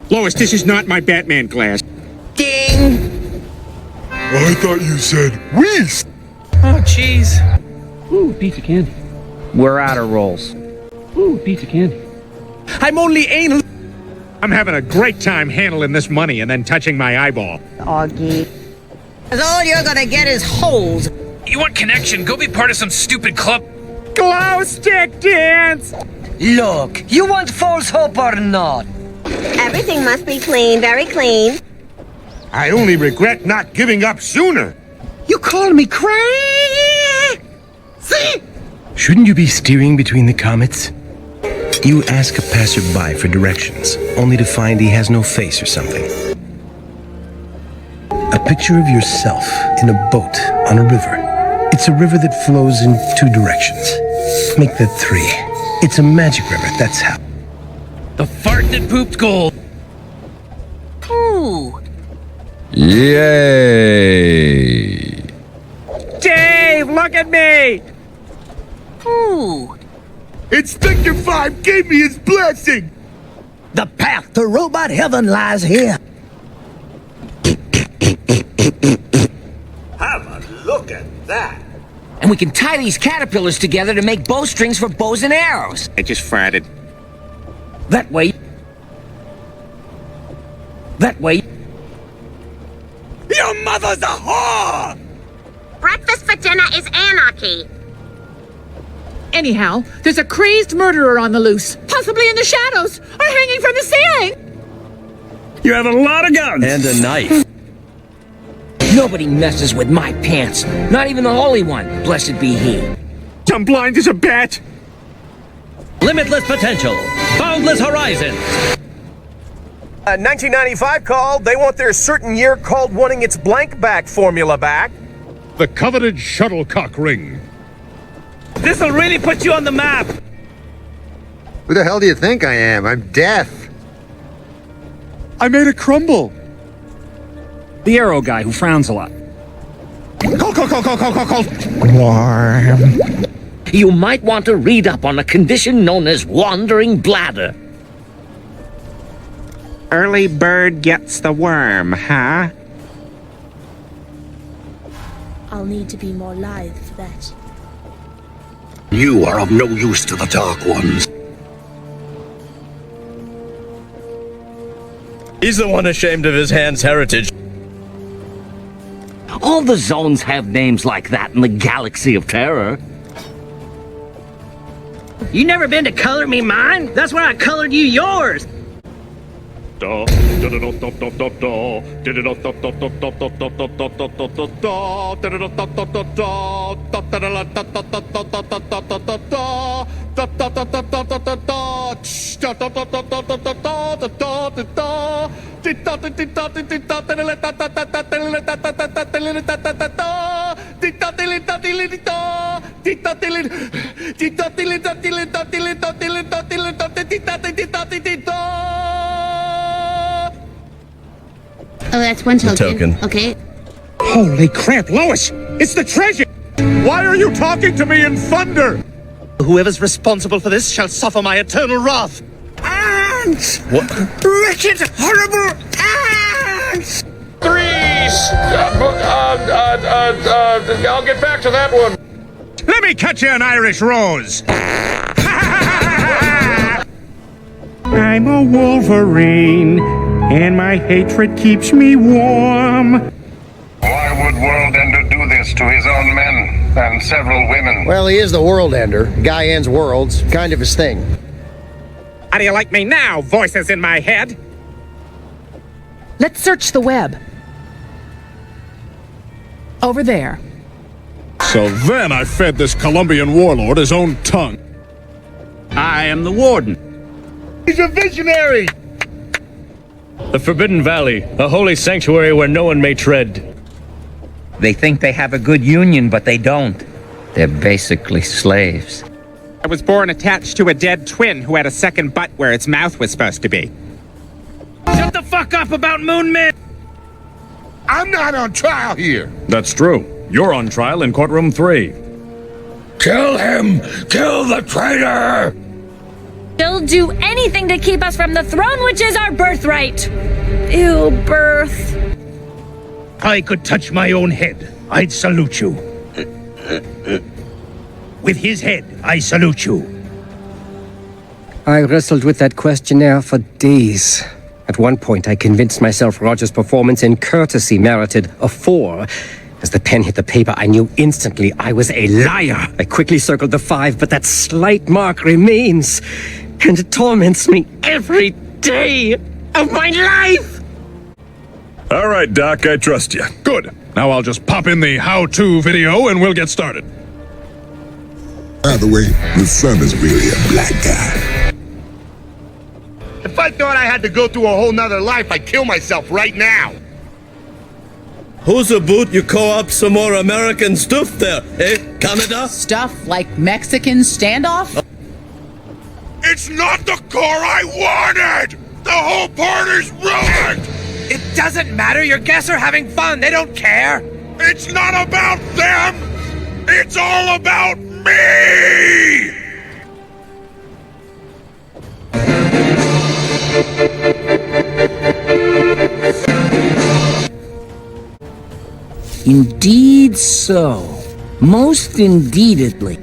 Lois, this is not my Batman glass. Ding! I thought you said Whist! Oh, jeez. Ooh, piece of candy. We're out of rolls. Ooh, piece of candy. I'm only anal. I'm having a great time handling this money and then touching my eyeball. Augie. All you're gonna get is holes. You want connection? Go be part of some stupid club. Glow stick dance! Look, you want false hope or not? Everything must be clean, very clean. I only regret not giving up sooner. You call me crazy? Shouldn't you be steering between the comets? You ask a passerby for directions, only to find he has no face or something. A picture of yourself in a boat on a river. It's a river that flows in 2 directions. Make that 3. It's a magic river, that's how. The fart that pooped gold. Ooh. Yay! Dave, look at me! Ooh. Inspector 5 gave me his blessing! The path to robot heaven lies here. Have a look at that! And we can tie these caterpillars together to make bowstrings for bows and arrows. I just farted. That way. That way. Your mother's a whore! Breakfast for dinner is anarchy. Anyhow, there's a crazed murderer on the loose, possibly in the shadows, or hanging from the ceiling. You have a lot of guns. And a knife. Nobody messes with my pants. Not even the Holy One, blessed be he. I'm blind as a bat! Limitless potential. Boundless horizons. 1995 called. They want their certain year called wanting its blank back formula back. The coveted shuttlecock ring. This'll really put you on the map. Who the hell do you think I am? I'm deaf. I made a crumble. The arrow guy who frowns a lot. Warm. You might want to read up on a condition known as wandering bladder. Early bird gets the worm, huh? I'll need to be more lithe for that. You are of no use to the Dark Ones. He's the one ashamed of his hand's heritage. All the zones have names like that in the galaxy of terror. You never been to Color Me Mine? That's where I colored you yours. Oh, that's one token. Okay. Holy crap, Lois! It's the treasure! Why are you talking to me in thunder? Whoever's responsible for this shall suffer my eternal wrath. Ants! What? Wretched, horrible ants! I'll get back to that one. Let me cut you an Irish rose! I'm a Wolverine, and my hatred keeps me warm. Why would World Ender do this to his own men and several women? Well, he is the World Ender. Guy ends worlds. Kind of his thing. How do you like me now, voices in my head? Let's search the web. Over there. So then I fed this Colombian warlord his own tongue. I am the warden. He's a visionary! The Forbidden Valley, a holy sanctuary where no one may tread. They think they have a good union, but they don't. They're basically slaves. I was born attached to a dead twin who had a second butt where its mouth was supposed to be. Shut the fuck up about Moon Man! I'm not on trial here! That's true. You're on trial in courtroom 3. Kill him! Kill the traitor! They'll do anything to keep us from the throne, which is our birthright. Ew, birth. I could touch my own head. I'd salute you. With his head, I salute you. I wrestled with that questionnaire for days. At one point, I convinced myself Roger's performance in courtesy merited a 4. As the pen hit the paper, I knew instantly I was a liar. I quickly circled the 5, but that slight mark remains. And it torments me every day of my life! All right, Doc, I trust you. Good. Now I'll just pop in the how-to video and we'll get started. By the way, the sun is really a black guy. If I thought I had to go through a whole nother life, I'd kill myself right now. Who's about you co-op some more American stuff there, eh, Canada? Stuff like Mexican standoff? It's not the car I wanted! The whole party's ruined! It doesn't matter. Your guests are having fun. They don't care. It's not about them! It's all about me! Indeed so. Most indeededly.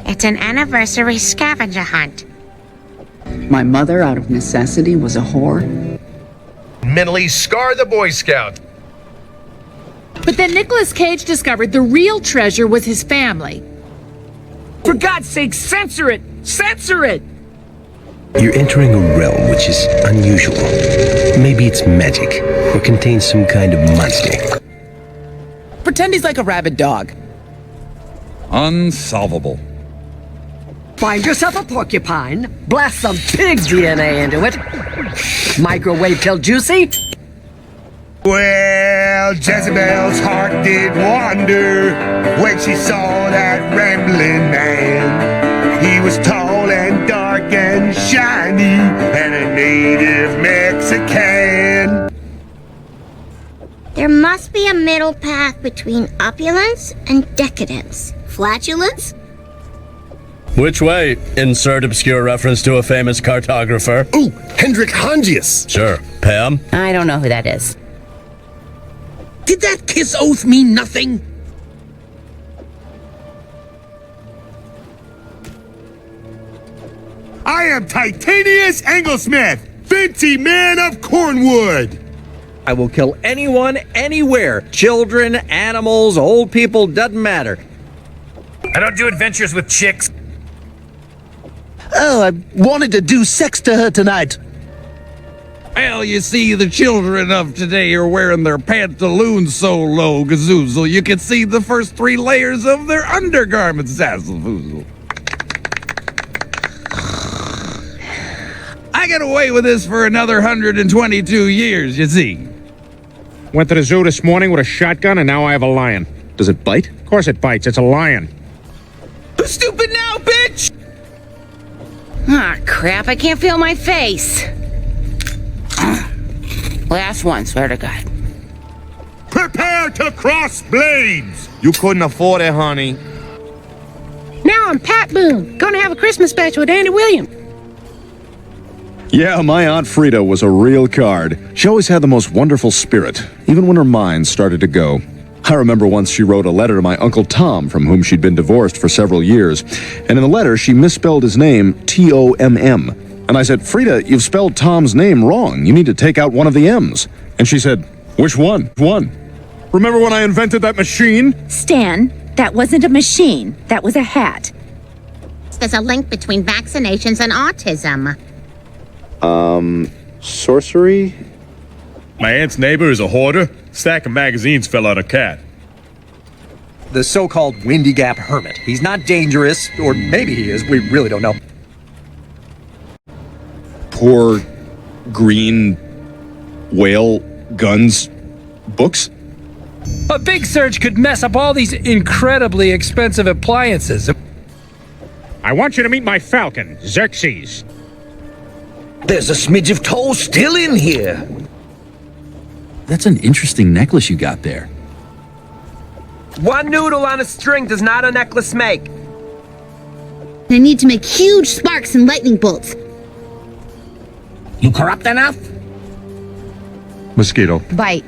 It's an anniversary scavenger hunt. My mother, out of necessity, was a whore. Mentally scar the Boy Scout. But then Nicolas Cage discovered the real treasure was his family. For God's sake, censor it! Censor it! You're entering a realm which is unusual. Maybe it's magic, or contains some kind of monster. Pretend he's like a rabid dog. Unsolvable. Find yourself a porcupine, blast some pig DNA into it. Microwave till juicy. Well, Jezebel's heart did wander when she saw that rambling man. He was tall and dark and shiny and a native Mexican. There must be a middle path between opulence and decadence. Flatulence? Which way? Insert obscure reference to a famous cartographer. Ooh, Hendrik Hondius. Sure. Pam? I don't know who that is. Did that kiss oath mean nothing? I am Titanius Anglesmith, 50 man of Cornwood. I will kill anyone, anywhere. Children, animals, old people, doesn't matter. I don't do adventures with chicks. Oh, I wanted to do sex to her tonight. Well, you see, the children of today are wearing their pantaloons so low, gazoozle, you can see the first 3 layers of their undergarments, zazzlefoozle. I got away with this for another 122 years, you see. Went to the zoo this morning with a shotgun and now I have a lion. Does it bite? Of course it bites. It's a lion. Who's stupid now, bitch? Ah, crap, I can't feel my face. Last one, swear to God. Prepare to cross blades. You couldn't afford it, honey. Now I'm Pat Boone, gonna have a Christmas special with Andy Williams. Yeah, my Aunt Frida was a real card. She always had the most wonderful spirit, even when her mind started to go. I remember once she wrote a letter to my Uncle Tom, from whom she'd been divorced for several years, and in the letter she misspelled his name T-O-M-M. And I said, Frida, you've spelled Tom's name wrong. You need to take out one of the M's. And she said, which one? Remember when I invented that machine? Stan, that wasn't a machine. That was a hat. There's a link between vaccinations and autism. Sorcery? My aunt's neighbor is a hoarder. Stack of magazines fell on a cat. The so-called Windy Gap Hermit. He's not dangerous, or maybe he is, we really don't know. Poor green whale guns books? A big surge could mess up all these incredibly expensive appliances. I want you to meet my falcon, Xerxes. There's a smidge of toll still in here. That's an interesting necklace you got there. One noodle on a string does not a necklace make. I need to make huge sparks and lightning bolts. You corrupt enough? Mosquito. Bite.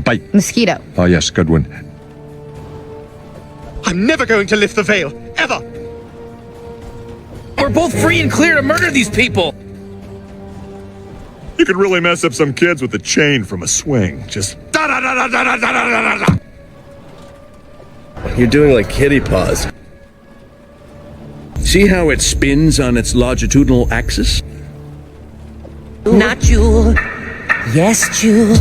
Bite. Mosquito. Oh, yes, good one. I'm never going to lift the veil, ever! We're both free and clear to murder these people! You could really mess up some kids with a chain from a swing. Just da-da-da-da-da-da-da-da-da-da. You're doing like kitty paws. See how it spins on its longitudinal axis? Not Jewel. Yes, Jewel.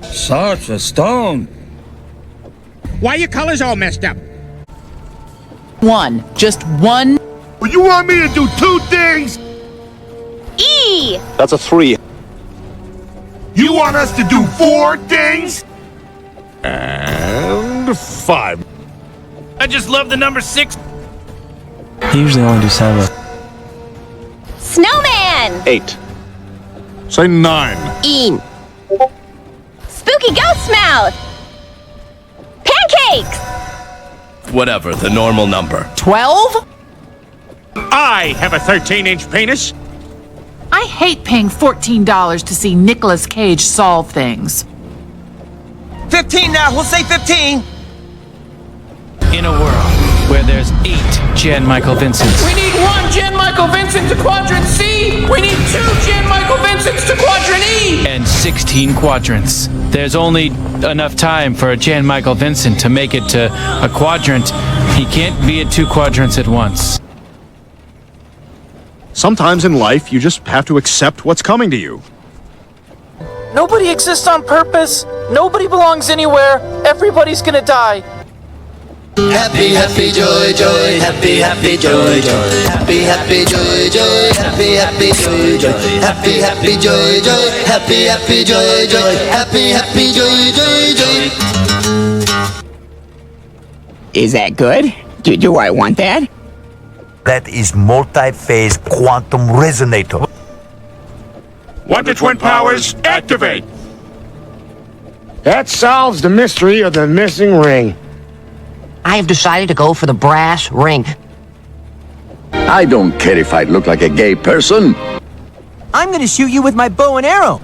Such a stone. Why are your colors all messed up? One. Just one. Well, you want me to do 2 things? E! That's a 3. You want us to do 4 things? And 5. I just love the number 6. He usually only do 7. Snowman! 8. Say 9. E. Spooky ghost mouth! Pancakes! Whatever, the normal number. 12? I have a 13-inch penis. I hate paying $14 to see Nicolas Cage solve things. 15 now, we'll say 15. In a world where there's 8 Jan Michael Vincents. We need 1 Jan Michael Vincent to Quadrant C! We need 2 Jan Michael Vincents to Quadrant E! And 16 quadrants. There's only enough time for a Jan Michael Vincent to make it to a quadrant. He can't be at 2 quadrants at once. Sometimes in life, you just have to accept what's coming to you. Nobody exists on purpose. Nobody belongs anywhere. Everybody's gonna die. Happy, happy, joy, joy. Happy, happy, joy, joy. Happy, happy, joy, joy. Happy, happy, joy, joy. Happy, happy, joy, joy. Happy, happy, joy, joy. Happy, happy, joy, joy, joy. Is that good? Do I want that? That is multi-phase quantum resonator. 1 to twin powers, activate! That solves the mystery of the missing ring. I have decided to go for the brass ring. I don't care if I look like a gay person. I'm gonna shoot you with my bow and arrow.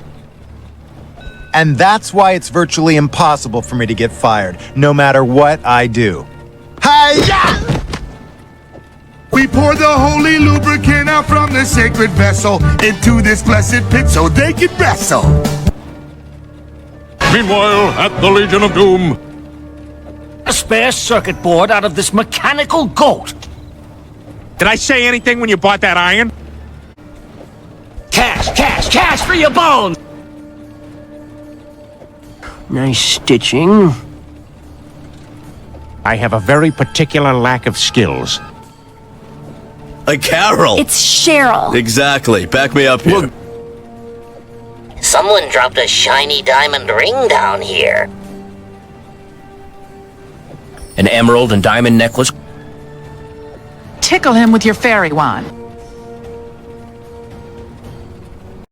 And that's why it's virtually impossible for me to get fired, no matter what I do. Hi-ya! We pour the holy lubricant out from the sacred vessel into this blessed pit so they can wrestle. Meanwhile, at the Legion of Doom. A spare circuit board out of this mechanical goat. Did I say anything when you bought that iron? Cash, cash, cash for your bones! Nice stitching. I have a very particular lack of skills. A Carol! It's Cheryl. Exactly. Back me up here. Someone dropped a shiny diamond ring down here. An emerald and diamond necklace. Tickle him with your fairy wand.